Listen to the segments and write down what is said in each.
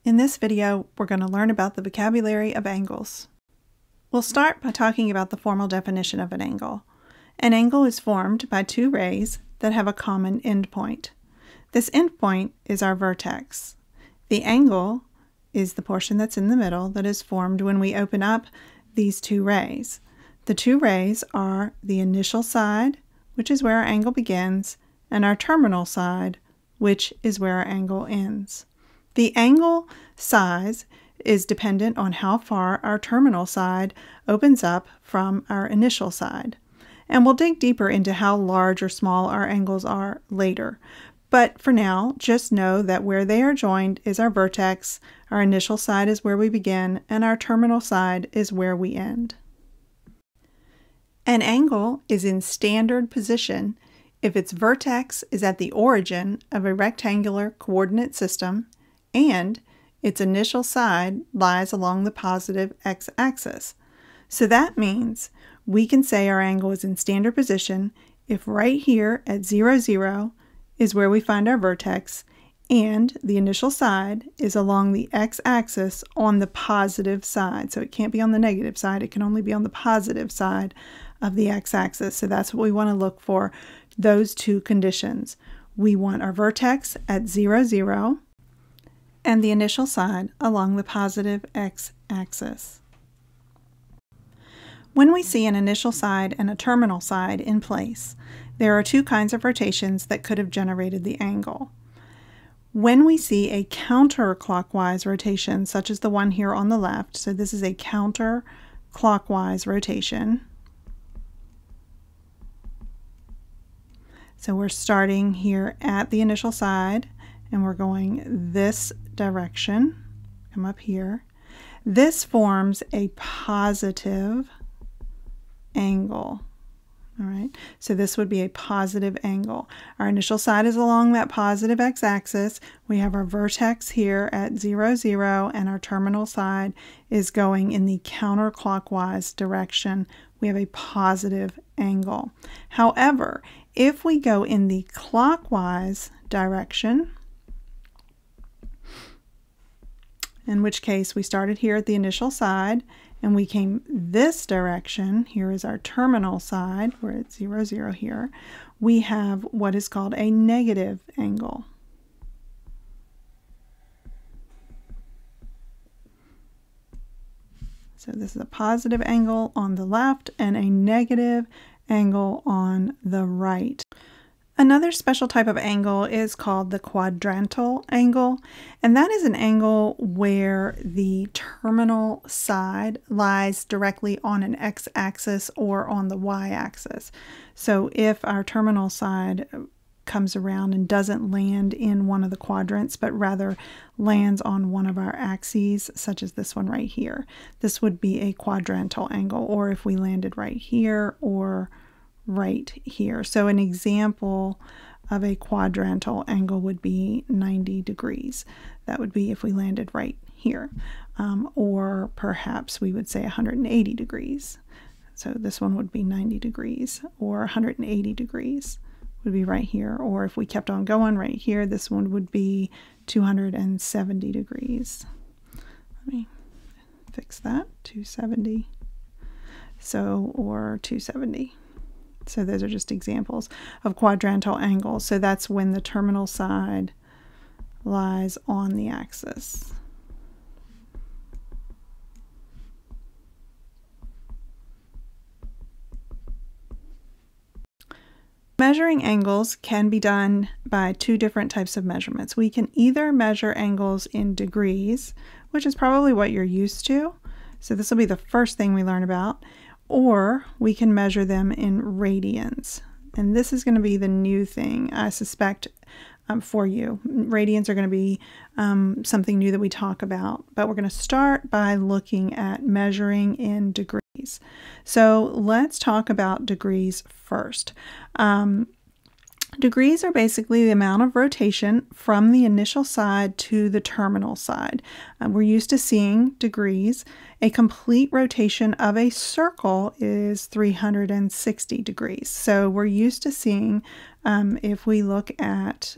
In this video, we're going to learn about the vocabulary of angles. We'll start by talking about the formal definition of an angle. An angle is formed by two rays that have a common endpoint. This endpoint is our vertex. The angle is the portion that's in the middle that is formed when we open up these two rays. The two rays are the initial side, which is where our angle begins, and our terminal side, which is where our angle ends. The angle size is dependent on how far our terminal side opens up from our initial side. And we'll dig deeper into how large or small our angles are later. But for now, just know that where they are joined is our vertex, our initial side is where we begin, and our terminal side is where we end. An angle is in standard position if its vertex is at the origin of a rectangular coordinate system and its initial side lies along the positive x-axis. So that means we can say our angle is in standard position if right here at 0, 0 is where we find our vertex and the initial side is along the x-axis on the positive side. So it can't be on the negative side, it can only be on the positive side of the x-axis. So that's what we want to look for, those two conditions. We want our vertex at 0, 0 and the initial side along the positive x-axis. When we see an initial side and a terminal side in place, there are two kinds of rotations that could have generated the angle. When we see a counterclockwise rotation, such as the one here on the left, so this is a counterclockwise rotation. So we're starting here at the initial side and we're going this direction, come up here. This forms a positive angle. All right, so this would be a positive angle. Our initial side is along that positive x-axis. We have our vertex here at 0, 0, and our terminal side is going in the counterclockwise direction. We have a positive angle. However, if we go in the clockwise direction, in which case we started here at the initial side and we came this direction, here is our terminal side, we're at 0, 0 here, we have what is called a negative angle. So this is a positive angle on the left and a negative angle on the right. Another special type of angle is called the quadrantal angle, and that is an angle where the terminal side lies directly on an x-axis or on the y-axis. So if our terminal side comes around and doesn't land in one of the quadrants, but rather lands on one of our axes, such as this one right here, this would be a quadrantal angle, or if we landed right here or right here. So an example of a quadrantal angle would be 90 degrees. That would be if we landed right here. Or perhaps we would say 180 degrees. So this one would be 90 degrees, or 180 degrees would be right here. Or if we kept on going right here, this one would be 270 degrees. Let me fix that, 270. So, or 270. So those are just examples of quadrantal angles. So that's when the terminal side lies on the axis. Measuring angles can be done by two different types of measurements. We can either measure angles in degrees, which is probably what you're used to. So this will be the first thing we learn about. Or we can measure them in radians. And this is going to be the new thing, I suspect, for you. Radians are going to be something new that we talk about. But we're going to start by looking at measuring in degrees. So let's talk about degrees first. Degrees are basically the amount of rotation from the initial side to the terminal side. We're used to seeing degrees. A complete rotation of a circle is 360 degrees. So we're used to seeing, if we look at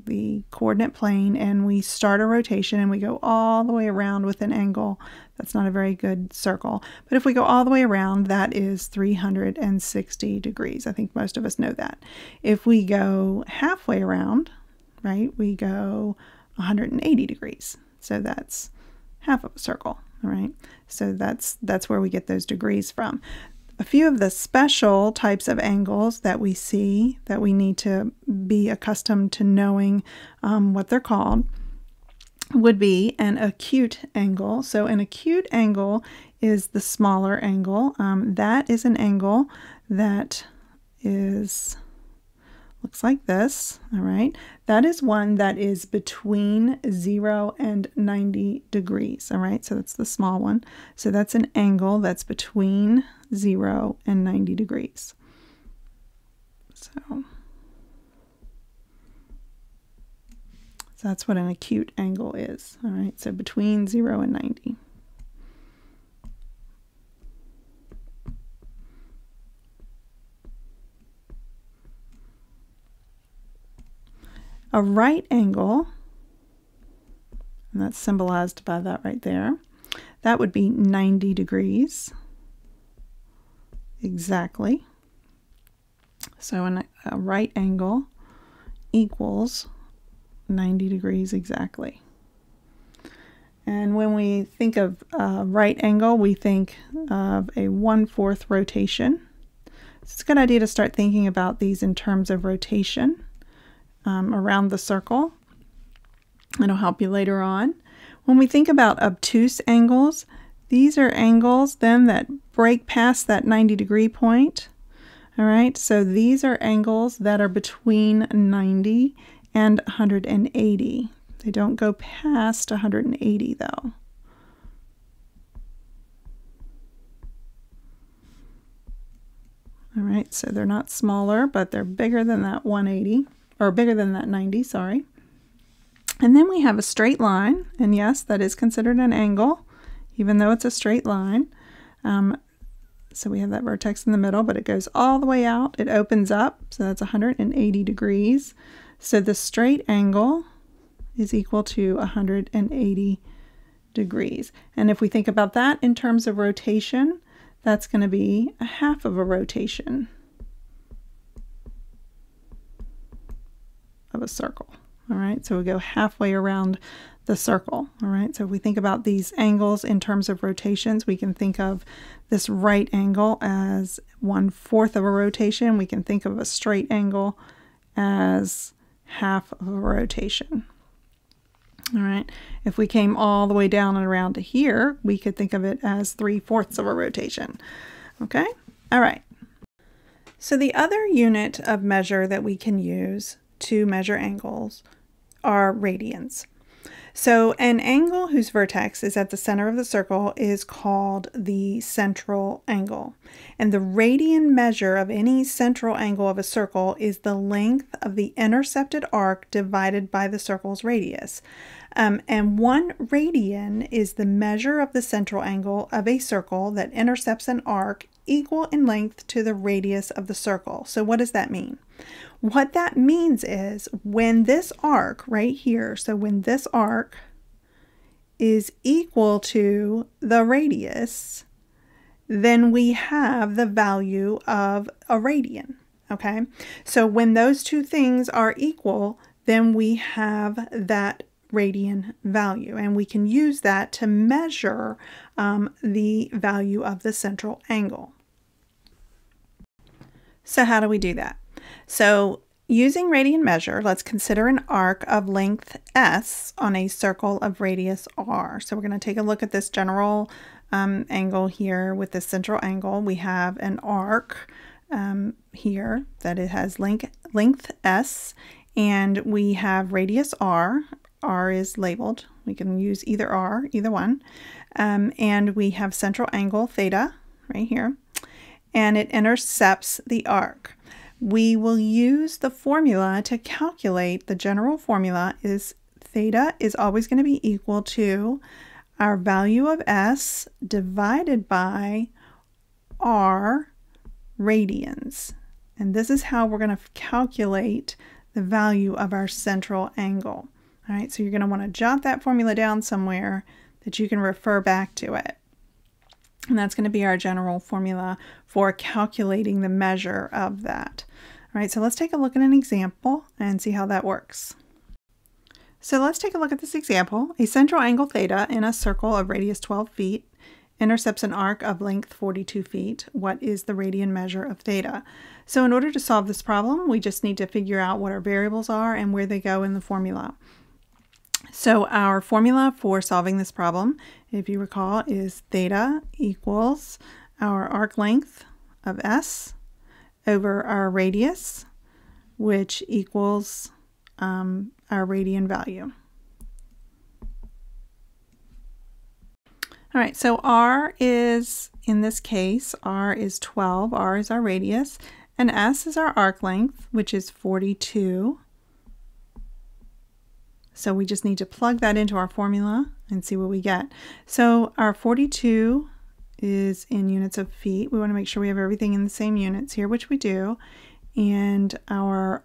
the coordinate plane and we start a rotation and we go all the way around with an angle, that's not a very good circle. But if we go all the way around, that is 360 degrees. I think most of us know that. If we go halfway around, right, we go 180 degrees. So that's half of a circle, all right? So that's where we get those degrees from. A few of the special types of angles that we see that we need to be accustomed to knowing what they're called would be an acute angle. So an acute angle is the smaller angle. That is an angle that looks like this, all right? That is one that is between 0 and 90 degrees, all right? So that's the small one. So that's an angle that's between 0 and 90 degrees. So that's what an acute angle is, all right? So between 0 and 90. A right angle, and that's symbolized by that right there, that would be 90 degrees exactly. So a right angle equals 90 degrees exactly. And when we think of a right angle, we think of a 1/4 rotation. So it's a good idea to start thinking about these in terms of rotation around the circle. It'll help you later on. When we think about obtuse angles, these are angles then that break past that 90-degree point. All right, so these are angles that are between 90 and 180. They don't go past 180 though. All right, so they're not smaller, but they're bigger than that 180. Or bigger than that 90, sorry. And then we have a straight line, and yes, that is considered an angle, even though it's a straight line. So we have that vertex in the middle, but it goes all the way out. It opens up, so that's 180 degrees. So the straight angle is equal to 180 degrees. And if we think about that in terms of rotation, that's going to be a half of a rotation of a circle. All right, so we go halfway around the circle. All right, so if we think about these angles in terms of rotations, we can think of this right angle as 1/4 of a rotation. We can think of a straight angle as half of a rotation. All right, if we came all the way down and around to here, we could think of it as 3/4 of a rotation. Okay, all right. So the other unit of measure that we can use to measure angles are radians. So an angle whose vertex is at the center of the circle is called the central angle. And the radian measure of any central angle of a circle is the length of the intercepted arc divided by the circle's radius. And 1 radian is the measure of the central angle of a circle that intercepts an arc equal in length to the radius of the circle. So what does that mean? What that means is when this arc right here, so when this arc is equal to the radius, then we have the value of a radian, okay? So when those two things are equal, then we have that radian value, and we can use that to measure the value of the central angle. So how do we do that? So using radian measure, let's consider an arc of length S on a circle of radius R. So we're going to take a look at this general angle here with the central angle. We have an arc here that it has length S, and we have radius R. R is labeled. We can use either R, either one. And we have central angle theta right here, and it intercepts the arc. We will use the formula to calculate. The general formula is theta is always going to be equal to our value of S divided by R radians. And this is how we're going to calculate the value of our central angle. All right, so you're going to want to jot that formula down somewhere that you can refer back to it. And that's going to be our general formula for calculating the measure of that. All right, so let's take a look at an example and see how that works. So let's take a look at this example. A central angle theta in a circle of radius 12 feet intercepts an arc of length 42 feet. What is the radian measure of theta? So in order to solve this problem, we just need to figure out what our variables are and where they go in the formula. So our formula for solving this problem, if you recall, is theta equals our arc length of s over our radius, which equals our radian value. All right, so r is, in this case, r is 12, r is our radius, and s is our arc length, which is 42. So we just need to plug that into our formula and see what we get. So our 42 is in units of feet. We want to make sure we have everything in the same units here, which we do. And our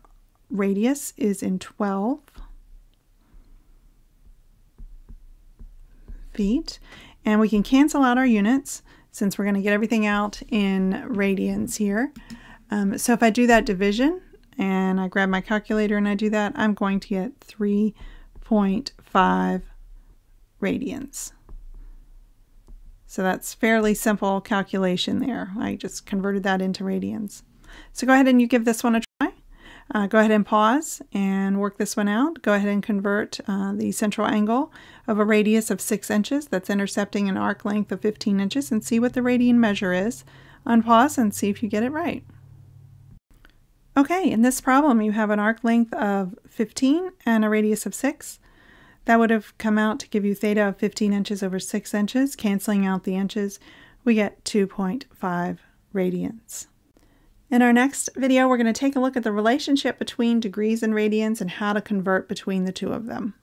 radius is in 12 feet. And we can cancel out our units since we're going to get everything out in radians here. So if I do that division and I grab my calculator and I do that, I'm going to get 3.5 radians. So that's fairly simple calculation there. I just converted that into radians. So go ahead and you give this one a try. Go ahead and pause and work this one out. Go ahead and convert the central angle of a radius of 6 inches that's intercepting an arc length of 15 inches and see what the radian measure is. Unpause and see if you get it right. Okay, in this problem you have an arc length of 15 and a radius of 6. That would have come out to give you theta of 15 inches over 6 inches. Canceling out the inches, we get 2.5 radians. In our next video, we're going to take a look at the relationship between degrees and radians and how to convert between the two of them.